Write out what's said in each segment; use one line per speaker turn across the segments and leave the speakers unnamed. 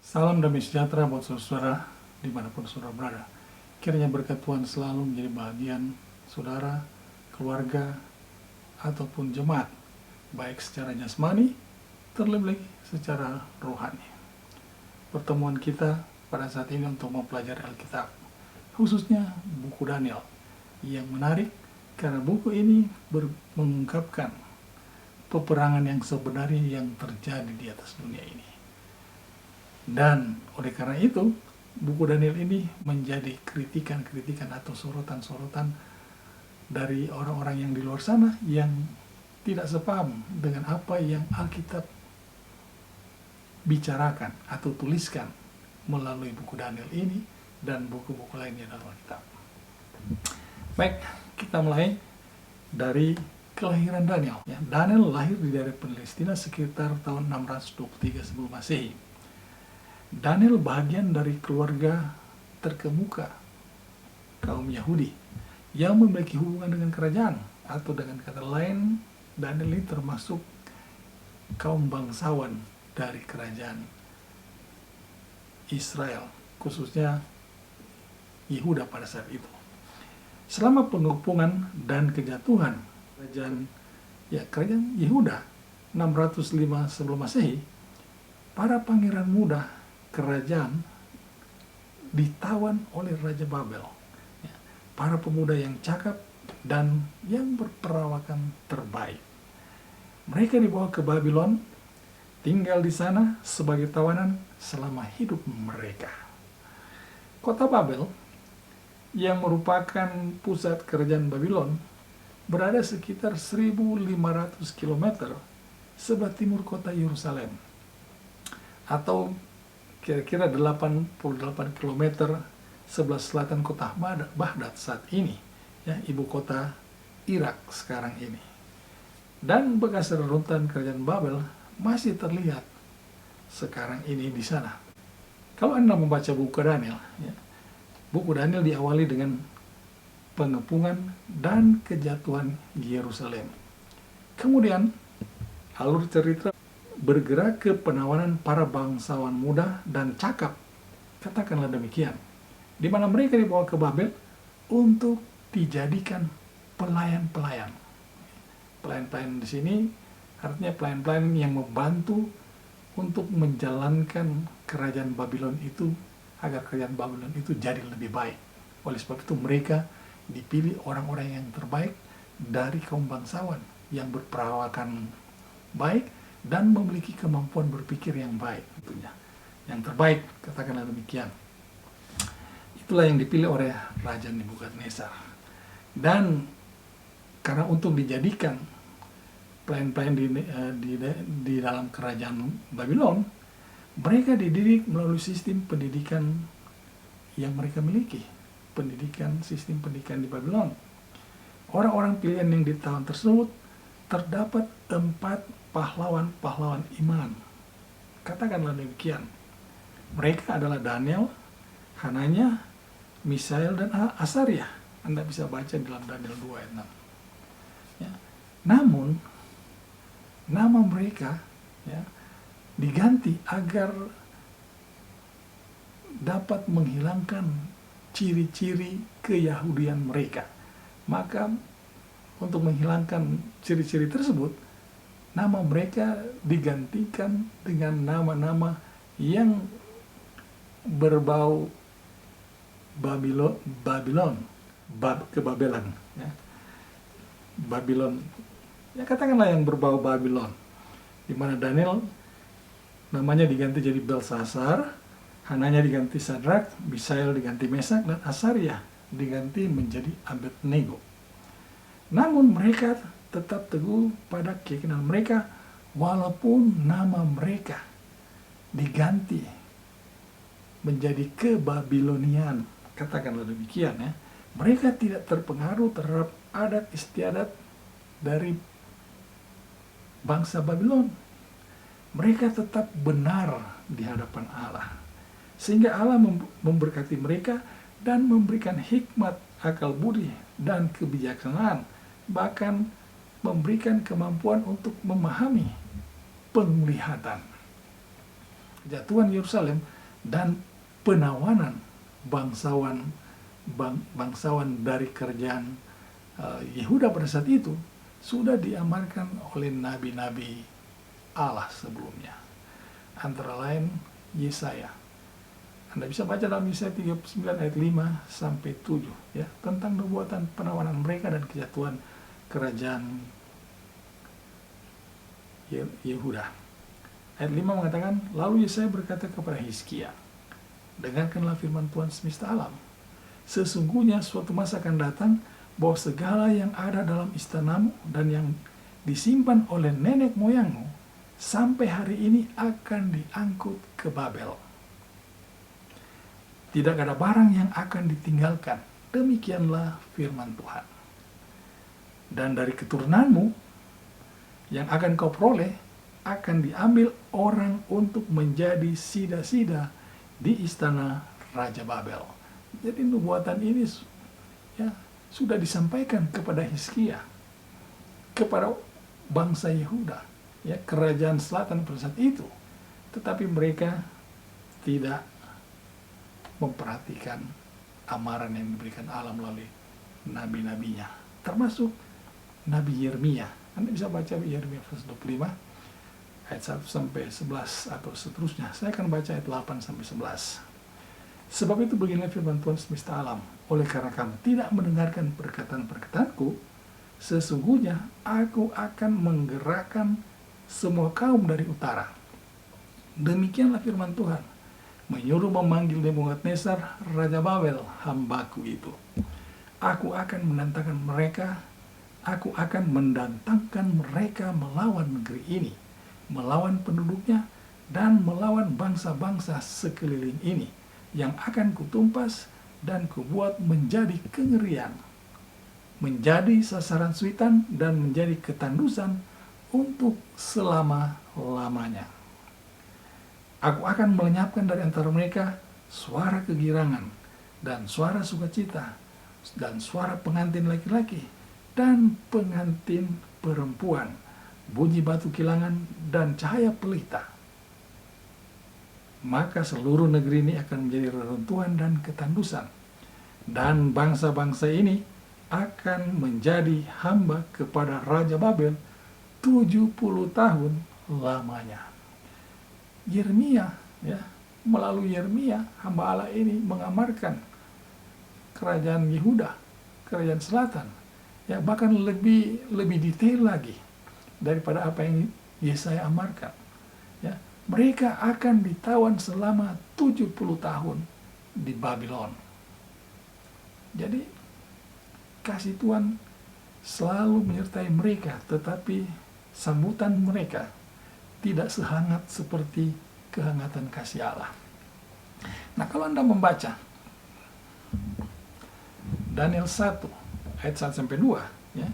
Salam damai sejahtera buat saudara dimanapun saudara berada. Kiranya berkat Tuhan selalu menjadi bagian saudara, keluarga, ataupun jemaat, baik secara jasmani, terlebih secara rohani. Pertemuan kita pada saat ini untuk mempelajari Alkitab, khususnya buku Daniel, yang menarik karena buku ini mengungkapkan peperangan yang sebenarnya yang terjadi di atas dunia ini. Dan oleh karena itu, buku Daniel ini menjadi kritikan-kritikan atau sorotan-sorotan dari orang-orang yang di luar sana yang tidak sepaham dengan apa yang Alkitab bicarakan atau tuliskan melalui buku Daniel ini dan buku-buku lainnya dalam Alkitab. Baik, kita mulai dari kelahiran Daniel. Daniel lahir di daerah Palestina sekitar tahun 623 sebelum Masehi. Daniel bagian dari keluarga terkemuka kaum Yahudi yang memiliki hubungan dengan kerajaan, atau dengan kata lain, Daniel ini termasuk kaum bangsawan dari kerajaan Israel, khususnya Yehuda pada saat itu. Selama pengepungan dan kejatuhan kerajaan Yehuda 605 sebelum Masehi, para pangeran muda kerajaan ditawan oleh Raja Babel. Para pemuda yang cakap dan yang berperawakan terbaik. Mereka dibawa ke Babylon, tinggal di sana sebagai tawanan selama hidup mereka. Kota Babel, yang merupakan pusat kerajaan Babylon, berada sekitar 1.500 km sebelah timur kota Yerusalem, atau kira-kira 88 km sebelah selatan kota Baghdad saat ini, ibu kota Irak sekarang ini. Dan bekas reruntuhan kerajaan Babel masih terlihat sekarang ini di sana. Kalau Anda membaca buku Daniel, buku Daniel diawali dengan pengepungan dan kejatuhan Yerusalem. Kemudian alur cerita bergerak ke penawanan para bangsawan muda dan cakap, katakanlah demikian, di mana mereka dibawa ke Babel untuk dijadikan pelayan-pelayan. Pelayan-pelayan di sini artinya pelayan-pelayan yang membantu untuk menjalankan kerajaan Babylon itu, agar kerajaan Babylon itu jadi lebih baik. Oleh sebab itu mereka dipilih orang-orang yang terbaik dari kaum bangsawan yang berperawakan baik dan memiliki kemampuan berpikir yang baik, tentunya yang terbaik, katakanlah demikian. Itulah yang dipilih oleh Raja Nebukadnezar. Dan karena untuk dijadikan pelayan-pelayan di dalam kerajaan Babylon, mereka dididik melalui sistem pendidikan yang mereka miliki, sistem pendidikan di Babylon. Orang-orang pilihan yang di tahun tersebut terdapat 4 pahlawan-pahlawan iman. Katakanlah demikian. Mereka adalah Daniel, Hananya, Misael, dan Asaria. Anda bisa baca dalam Daniel 2 ayat 6. Namun, nama mereka diganti agar dapat menghilangkan ciri-ciri keyahudian mereka. Maka, untuk menghilangkan ciri-ciri tersebut, nama mereka digantikan dengan nama-nama yang berbau kebabelan. Babylon, katakanlah yang berbau Babylon, di mana Daniel namanya diganti jadi Belsasar, Hananya diganti Sadrak, Misael diganti Mesak, dan Asaria diganti menjadi Abednego. Namun mereka tetap teguh pada keyakinan mereka, walaupun nama mereka diganti menjadi kebabilonian, katakanlah demikian. Mereka tidak terpengaruh terhadap adat istiadat dari bangsa Babylon. Mereka tetap benar di hadapan Allah, sehingga Allah memberkati mereka dan memberikan hikmat, akal budi, dan kebijaksanaan, bahkan memberikan kemampuan untuk memahami penglihatan. Kejatuhan Yerusalem dan penawanan bangsawan dari kerajaan Yehuda pada saat itu sudah diamarkan oleh nabi-nabi Allah sebelumnya. Antara lain Yesaya. Anda bisa baca dalam Yesaya 39 ayat 5 sampai 7 ya, tentang nubuatan penawanan mereka dan kejatuhan kerajaan Yehuda. Ayat 5 mengatakan, lalu Yesaya berkata kepada Hizkia, dengarkanlah firman Tuhan semesta alam. Sesungguhnya suatu masa akan datang bahwa segala yang ada dalam istanamu dan yang disimpan oleh nenek moyangmu sampai hari ini akan diangkut ke Babel. Tidak ada barang yang akan ditinggalkan. Demikianlah firman Tuhan. Dan dari keturunanmu yang akan kau peroleh akan diambil orang untuk menjadi sida-sida di istana Raja Babel. Jadi nubuatan ini ya, sudah disampaikan kepada Hizkia, kepada bangsa Yehuda, ya, kerajaan selatan pada saat itu. Tetapi mereka tidak memperhatikan amaran yang diberikan Allah melalui nabi-nabinya, termasuk Nabi Yeremia. Anda bisa baca Yeremia pasal 25 ayat 1 sampai 11 atau seterusnya. Saya akan baca ayat 8 sampai 11. Sebab itu beginilah firman Tuhan semesta alam, oleh karena kamu tidak mendengarkan perkataan-perkataanku, sesungguhnya aku akan menggerakkan semua kaum dari utara. Demikianlah firman Tuhan, menyuruh memanggil Nebukadnezar Raja Babel, hambaku itu. Aku akan mendatangkan mereka melawan negeri ini, melawan penduduknya, dan melawan bangsa-bangsa sekeliling ini, yang akan kutumpas dan kubuat menjadi kengerian, menjadi sasaran suitan, dan menjadi ketandusan untuk selama-lamanya. Aku akan melenyapkan dari antara mereka suara kegirangan dan suara sukacita dan suara pengantin laki-laki dan pengantin perempuan, bunyi batu kilangan dan cahaya pelita. Maka seluruh negeri ini akan menjadi reruntuhan dan ketandusan, dan bangsa-bangsa ini akan menjadi hamba kepada Raja Babel 70 tahun lamanya. Yeremia, ya, melalui Yeremia, hamba Allah ini mengamarkan kerajaan Yehuda, kerajaan selatan, ya, bahkan lebih detail lagi daripada apa yang Yesaya amarkan. Ya, mereka akan ditawan selama 70 tahun di Babylon. Jadi kasih Tuhan selalu menyertai mereka, tetapi sambutan mereka tidak sehangat seperti kehangatan kasih Allah. Nah, kalau Anda membaca Daniel 1 ayat 1 sampai 2, ya.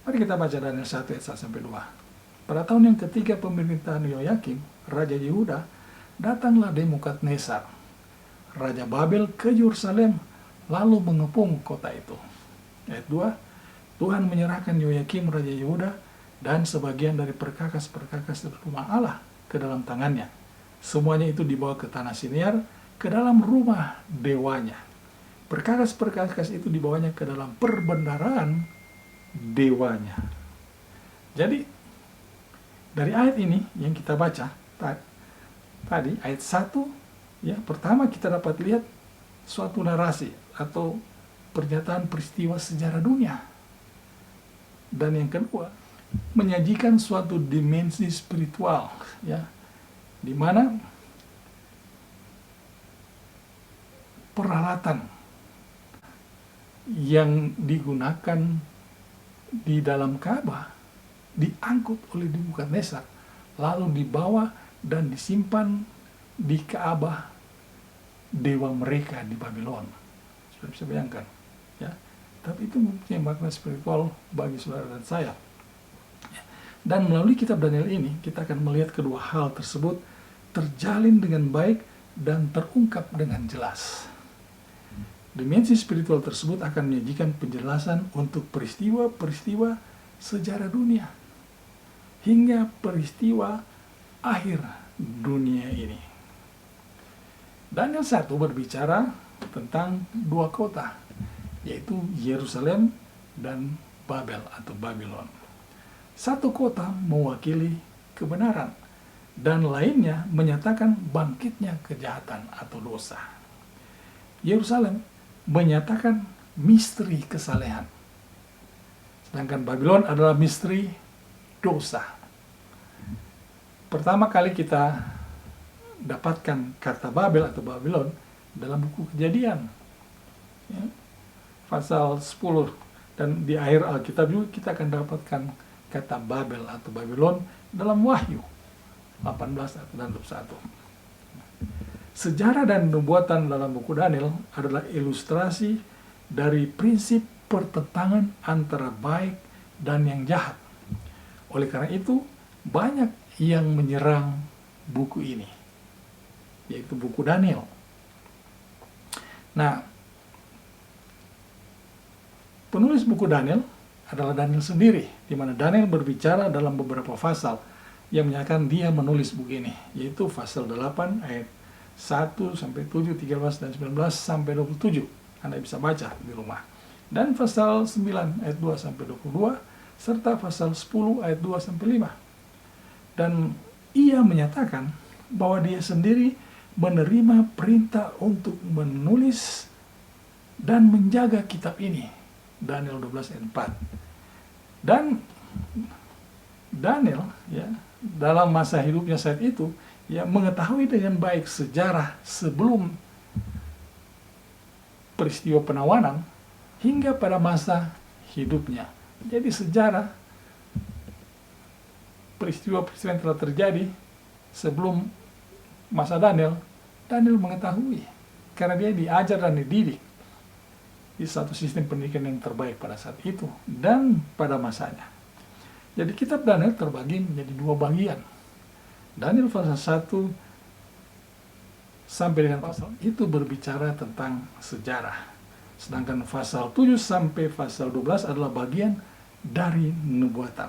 Mari kita baca Daniel 1 ayat 1 sampai 2. Pada tahun yang ketiga pemerintahan Yoyakim, Raja Yehuda, datanglah Nebukadnezar, Raja Babel, ke Yerusalem, lalu mengepung kota itu. Ayat 2, Tuhan menyerahkan Yoyakim, Raja Yehuda, dan sebagian dari perkakas-perkakas rumah Allah ke dalam tangannya. Semuanya itu dibawa ke tanah Siniar, ke dalam rumah dewanya. Perkakas-perkakas itu dibawanya ke dalam perbendaharaan dewanya. Jadi, dari ayat ini yang kita baca tadi, ayat 1, ya, pertama kita dapat lihat suatu narasi atau pernyataan peristiwa sejarah dunia. Dan yang kedua, menyajikan suatu dimensi spiritual, ya, di mana peralatan yang digunakan di dalam Ka'bah diangkut oleh Nebukadnezar, lalu dibawa dan disimpan di Ka'bah dewa mereka di Babylon. Sudah bisa bayangkan, ya. Tapi itu mempunyai makna spiritual bagi saudara dan saya. Dan melalui kitab Daniel ini, kita akan melihat kedua hal tersebut terjalin dengan baik dan terungkap dengan jelas. Dimensi spiritual tersebut akan menyajikan penjelasan untuk peristiwa-peristiwa sejarah dunia, hingga peristiwa akhir dunia ini. Daniel 1 berbicara tentang dua kota, yaitu Yerusalem dan Babel atau Babylon. Satu kota mewakili kebenaran, dan lainnya menyatakan bangkitnya kejahatan atau dosa. Yerusalem menyatakan misteri kesalehan, sedangkan Babylon adalah misteri dosa. Pertama kali kita dapatkan kata Babel atau Babylon dalam buku Kejadian, ya, pasal 10, dan di akhir Alkitab juga kita akan dapatkan kata Babel atau Babylon dalam Wahyu 18 dan 21. Sejarah dan nubuatan dalam buku Daniel adalah ilustrasi dari prinsip pertentangan antara baik dan yang jahat. Oleh karena itu, banyak yang menyerang buku ini, yaitu buku Daniel. Nah, penulis buku Daniel adalah Daniel sendiri, di mana Daniel berbicara dalam beberapa pasal yang menyatakan dia menulis buku ini, yaitu pasal 8 ayat 1 sampai 7, 13 dan 19 sampai 27. Anda bisa baca di rumah. Dan pasal 9 ayat 2 sampai 22 serta pasal 10 ayat 2 sampai 5. Dan ia menyatakan bahwa dia sendiri menerima perintah untuk menulis dan menjaga kitab ini, Daniel 12 ayat 4. Dan Daniel, ya, dalam masa hidupnya saat itu, ya, mengetahui dengan baik sejarah sebelum peristiwa penawanan hingga pada masa hidupnya. Jadi sejarah peristiwa-peristiwa yang telah terjadi sebelum masa Daniel mengetahui, karena dia diajar dan dididik di satu sistem pendidikan yang terbaik pada saat itu dan pada masanya. Jadi kitab Daniel terbagi menjadi dua bagian. Daniel pasal 1 sampai dengan pasal itu berbicara tentang sejarah. Sedangkan pasal 7 sampai pasal 12 adalah bagian dari nubuatan.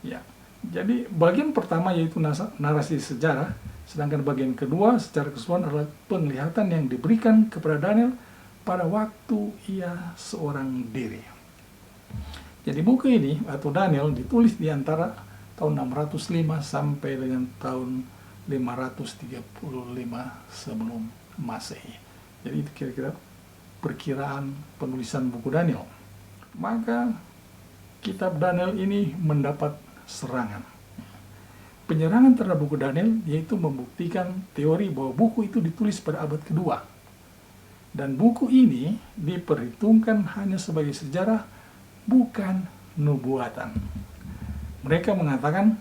Ya. Jadi bagian pertama yaitu narasi sejarah, sedangkan bagian kedua secara keseluruhan adalah penglihatan yang diberikan kepada Daniel pada waktu ia seorang diri. Jadi buku ini atau Daniel ditulis di antara tahun 605 sampai dengan tahun 535 sebelum Masehi. Jadi itu kira-kira perkiraan penulisan buku Daniel. Maka kitab Daniel ini mendapat serangan. Penyerangan terhadap buku Daniel yaitu membuktikan teori bahwa buku itu ditulis pada abad kedua. Dan buku ini diperhitungkan hanya sebagai sejarah, bukan nubuatan. Mereka mengatakan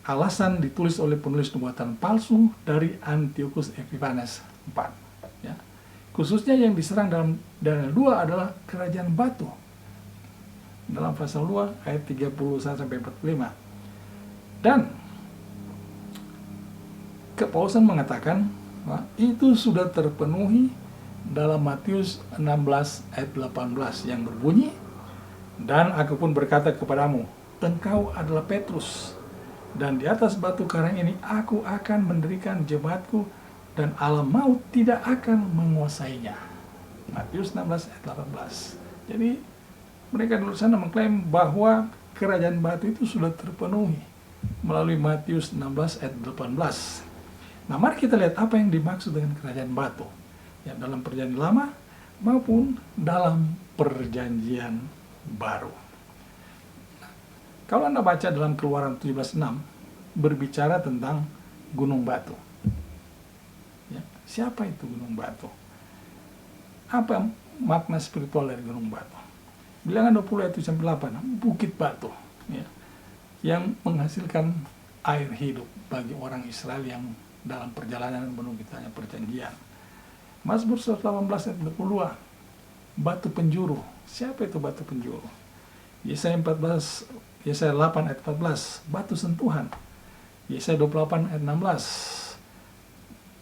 alasan ditulis oleh penulis nubuatan palsu dari Antiochus Epiphanes IV. Ya. Khususnya yang diserang dalam Daniel 2 adalah kerajaan batu. Dalam pasal 2 ayat 31-45. Dan Kepausan mengatakan itu sudah terpenuhi dalam Matius 16 ayat 18 yang berbunyi, dan aku pun berkata kepadamu, engkau adalah Petrus, dan di atas batu karang ini aku akan mendirikan jemaatku, dan alam maut tidak akan menguasainya. Matius 16 ayat 18. Jadi mereka dulu sana mengklaim bahwa kerajaan batu itu sudah terpenuhi melalui Matius 16 ayat 18. Nah, mari kita lihat apa yang dimaksud dengan kerajaan batu, ya, dalam perjanjian lama maupun dalam perjanjian baru. Nah, kalau Anda baca dalam Keluaran 17:6 berbicara tentang gunung batu. Ya, siapa itu gunung batu? Apa makna spiritual dari gunung batu? Bilangan 20 ayat 8, bukit batu, ya, yang menghasilkan air hidup bagi orang Israel yang dalam perjalanan menuju tanah perjanjian. Mazmur 118 ayat 22, batu penjuru. Siapa itu batu penjuru? Yesaya 8 ayat 14, batu sentuhan. Yesaya 28 ayat 16,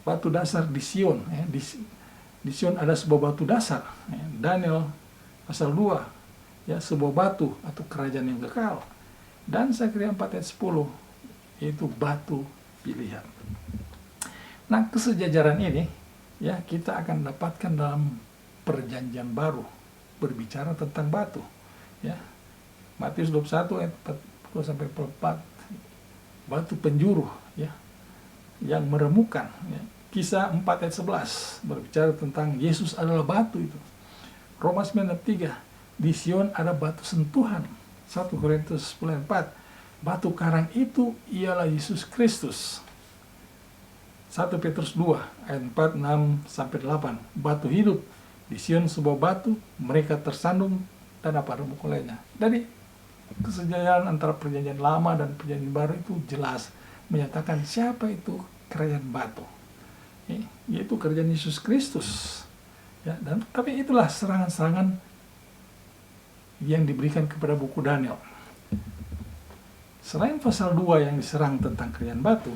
batu dasar di Sion. Ya, di Sion ada sebuah batu dasar. Ya, Daniel pasal 2, ya, sebuah batu atau kerajaan yang kekal. Dan Zakharia 4 ayat 10, yaitu batu pilihan. Nah, kesejajaran ini ya kita akan dapatkan dalam perjanjian baru berbicara tentang batu. Ya. Matius 21 ayat 40 sampai 44. Batu penjuru ya yang meremukan ya. Kisah 4 ayat 11 berbicara tentang Yesus adalah batu itu. Roma 9 ayat 3, di Sion ada batu sentuhan. 1 Korintus 10 ayat 4, batu karang itu ialah Yesus Kristus. 1 Petrus 2 ayat 4, 6 sampai 8, batu hidup di Sion sebuah batu, mereka tersandung dan apa remuk olehnya. Jadi kesejajaran antara perjanjian lama dan perjanjian baru itu jelas menyatakan siapa itu kerajaan batu, yaitu kerajaan Yesus Kristus. Ya, dan tapi itulah serangan-serangan yang diberikan kepada buku Daniel. Selain pasal 2 yang diserang tentang kerajaan batu,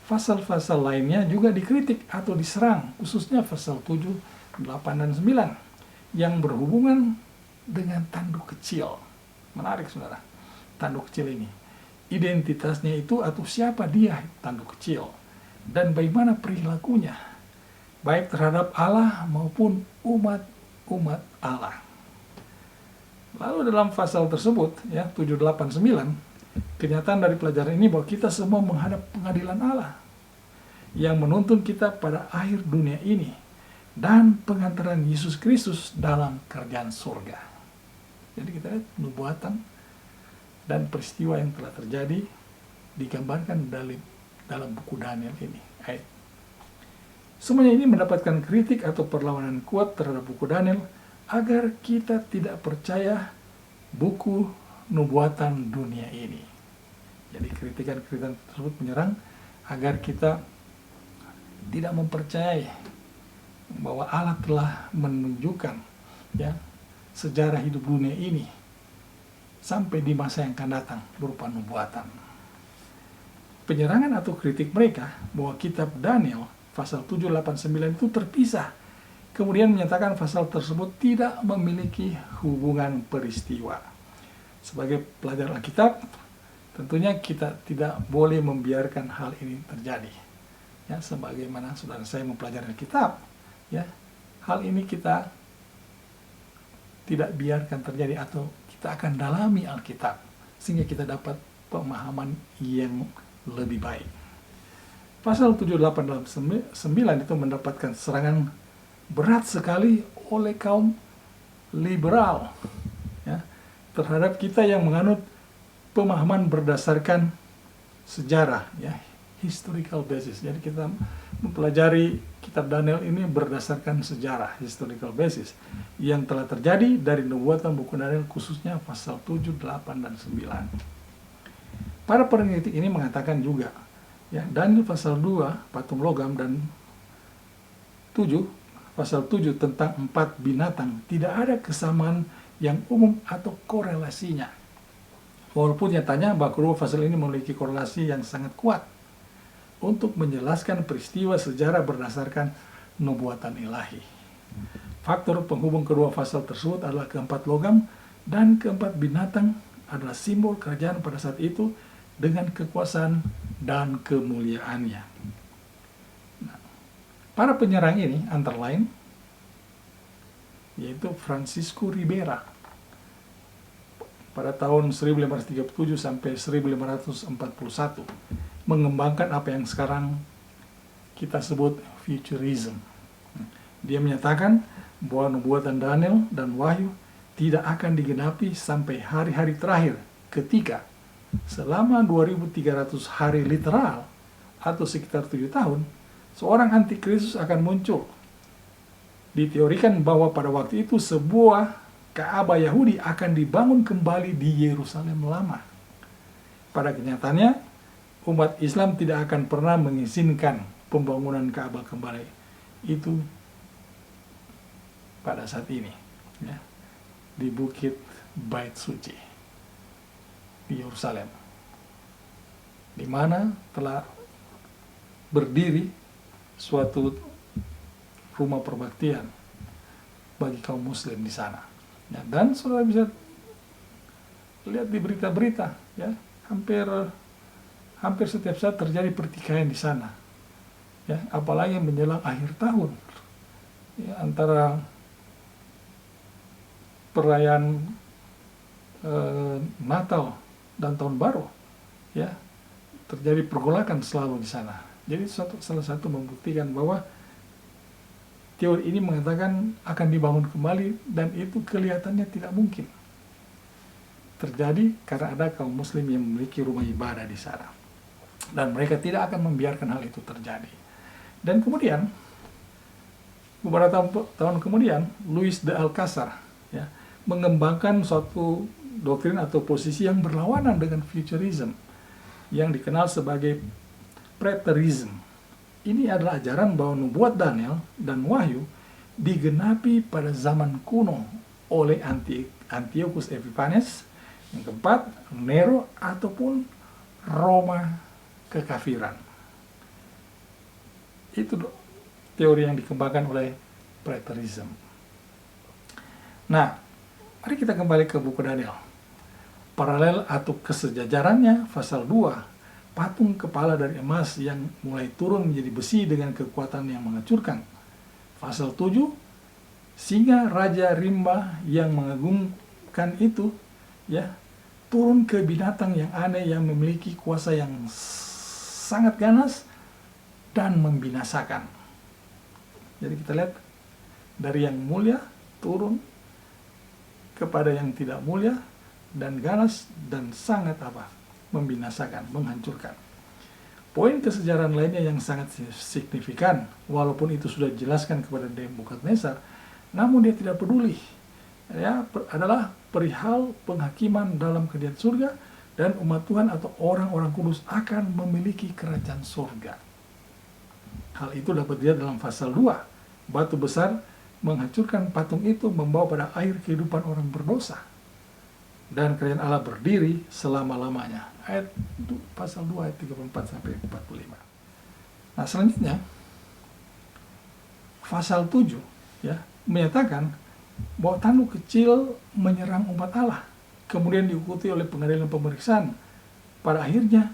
pasal-pasal lainnya juga dikritik atau diserang, khususnya pasal 7, 8, dan 9 yang berhubungan dengan tanduk kecil. Menarik saudara, tanduk kecil ini. Identitasnya itu atau siapa dia tanduk kecil dan bagaimana perilakunya baik terhadap Allah maupun umat Allah. Lalu dalam pasal tersebut ya 7, 8, 9, kenyataan dari pelajaran ini bahwa kita semua menghadap pengadilan Allah yang menuntun kita pada akhir dunia ini dan pengantaran Yesus Kristus dalam kerajaan surga. Jadi kita lihat nubuatan dan peristiwa yang telah terjadi digambarkan dalam buku Daniel ini. Semuanya ini mendapatkan kritik atau perlawanan kuat terhadap buku Daniel agar kita tidak percaya buku nubuatan dunia ini. Jadi kritikan-kritikan tersebut menyerang agar kita tidak mempercayai bahwa Allah telah menunjukkan ya sejarah hidup dunia ini sampai di masa yang akan datang berupa nubuatan. Penyerangan atau kritik mereka bahwa kitab Daniel pasal 7, 8, 9 itu terpisah, kemudian menyatakan pasal tersebut tidak memiliki hubungan peristiwa. Sebagai pelajar Alkitab, tentunya kita tidak boleh membiarkan hal ini terjadi. Ya, sebagaimana saudara saya mempelajari Alkitab, ya, hal ini kita tidak biarkan terjadi atau kita akan dalami Alkitab sehingga kita dapat pemahaman yang lebih baik. Pasal 7, 8, dan 9 itu mendapatkan serangan berat sekali oleh kaum liberal ya, terhadap kita yang menganut pemahaman berdasarkan sejarah ya, historical basis. Jadi kita mempelajari kitab Daniel ini berdasarkan sejarah, historical basis yang telah terjadi dari nubuatan buku Daniel, khususnya pasal 7, 8, dan 9. Para peneliti ini mengatakan juga ya, Daniel pasal 2 patung logam dan 7 pasal 7 tentang 4 binatang tidak ada kesamaan yang umum atau korelasinya. Walaupun nyatanya bahwa kedua pasal ini memiliki korelasi yang sangat kuat untuk menjelaskan peristiwa sejarah berdasarkan nubuatan ilahi. Faktor penghubung kedua pasal tersebut adalah keempat logam dan keempat binatang adalah simbol kerajaan pada saat itu dengan kekuasaan dan kemuliaannya. Nah, para penyerang ini antara lain yaitu Francisco Ribera pada tahun 1537 sampai 1541 mengembangkan apa yang sekarang kita sebut futurism. Dia menyatakan bahwa nubuatan Daniel dan Wahyu tidak akan digenapi sampai hari-hari terakhir ketika selama 2300 hari literal atau sekitar 7 tahun seorang antikristus akan muncul. Diteorikan bahwa pada waktu itu sebuah Ka'bah Yahudi akan dibangun kembali di Yerusalem lama. Pada kenyataannya, umat Islam tidak akan pernah mengizinkan pembangunan Ka'bah kembali itu pada saat ini ya, di Bukit Bait Suci di Yerusalem, di mana telah berdiri suatu rumah perbaktian bagi kaum muslim di sana. Ya, dan saudara bisa lihat di berita-berita ya, hampir setiap saat terjadi pertikaian di sana. ya, apalagi menjelang akhir tahun, ya, antara perayaan Natal dan Tahun Baru, ya, terjadi pergolakan selalu di sana. Jadi salah satu membuktikan bahwa teori ini mengatakan akan dibangun kembali, dan itu kelihatannya tidak mungkin terjadi karena ada kaum muslim yang memiliki rumah ibadah di sana, dan mereka tidak akan membiarkan hal itu terjadi. Dan kemudian beberapa tahun kemudian, Louis de Alcázar, ya, mengembangkan suatu doktrin atau posisi yang berlawanan dengan futurism yang dikenal sebagai preterism. Ini adalah ajaran bahwa nubuat Daniel dan Wahyu digenapi pada zaman kuno oleh Antiochus Epiphanes yang keempat, Nero, ataupun Roma kekafiran. Itu teori yang dikembangkan oleh preterism. Nah, mari kita kembali ke buku Daniel. Paralel atau kesejajarannya, pasal 2, patung kepala dari emas yang mulai turun menjadi besi dengan kekuatan yang menghancurkan. Pasal 7, singa Raja Rimba yang mengagumkan itu, ya, turun ke binatang yang aneh yang memiliki kuasa yang sangat ganas dan membinasakan. Jadi kita lihat dari yang mulia turun kepada yang tidak mulia dan ganas dan sangat membinasakan, menghancurkan. Poin kesejarahan lainnya yang sangat signifikan, walaupun itu sudah dijelaskan kepada Nebukadnezar, namun dia tidak peduli, ya, adalah perihal penghakiman dalam kerajaan surga, dan umat Tuhan atau orang-orang kudus akan memiliki kerajaan surga. Hal itu dapat dilihat dalam pasal 2. Batu besar menghancurkan patung itu membawa pada air kehidupan orang berdosa, dan kerajaan Allah berdiri selama-lamanya. Ayat pasal 2 ayat 34 sampai 45. Nah, selanjutnya pasal 7, ya, menyatakan bahwa tanduk kecil menyerang umat Allah, kemudian diikuti oleh pengadilan pemeriksaan. Pada akhirnya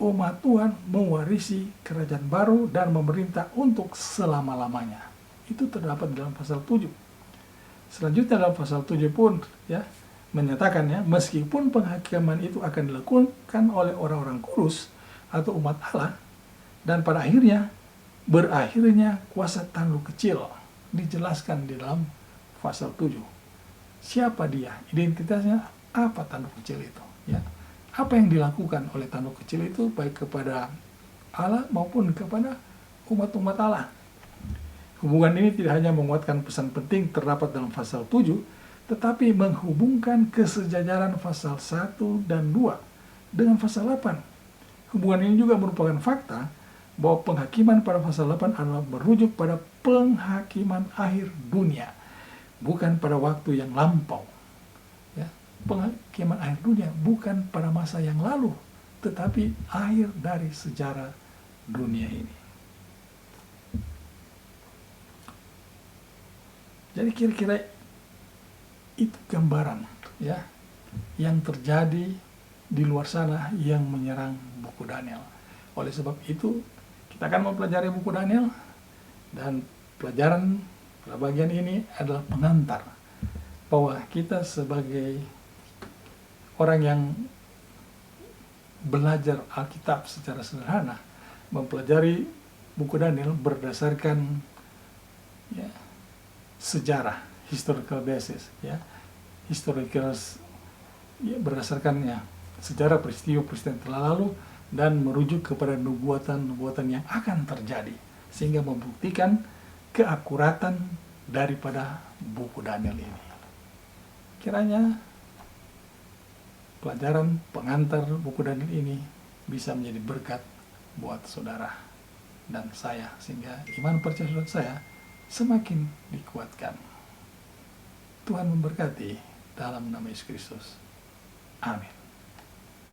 umat Tuhan mewarisi kerajaan baru dan memerintah untuk selama-lamanya. Itu terdapat dalam pasal 7. Selanjutnya dalam pasal 7 pun, ya, menyatakan, ya, meskipun penghakiman itu akan dilakukan oleh orang-orang kudus atau umat Allah, dan pada akhirnya berakhirnya kuasa tanduk kecil, dijelaskan di dalam pasal 7. Siapa dia? Identitasnya apa tanduk kecil itu? Ya. Apa yang dilakukan oleh tanduk kecil itu baik kepada Allah maupun kepada umat-umat Allah. Hubungan ini tidak hanya menguatkan pesan penting terdapat dalam pasal 7, tetapi menghubungkan kesejajaran pasal 1 dan 2 dengan pasal 8. Hubungan ini juga merupakan fakta bahwa penghakiman pada pasal 8 adalah merujuk pada penghakiman akhir dunia, bukan pada waktu yang lampau. Ya, penghakiman akhir dunia bukan pada masa yang lalu, tetapi akhir dari sejarah dunia ini. Jadi kira-kira itu gambaran, ya, yang terjadi di luar sana yang menyerang buku Daniel. Oleh sebab itu kita akan mempelajari buku Daniel, dan pelajaran pada bagian ini adalah pengantar bahwa kita sebagai orang yang belajar Alkitab secara sederhana, mempelajari buku Daniel berdasarkan, ya, sejarah, historical basis, ya, historical, ya, berdasarkannya sejarah peristiwa-peristiwa yang telah lalu dan merujuk kepada nubuatan-nubuatan yang akan terjadi, sehingga membuktikan keakuratan daripada buku Daniel ini. Kiranya pelajaran pengantar buku Daniel ini bisa menjadi berkat buat saudara dan saya, sehingga iman percaya saudara saya semakin dikuatkan. Tuhan memberkati dalam nama Yesus Kristus. Amin.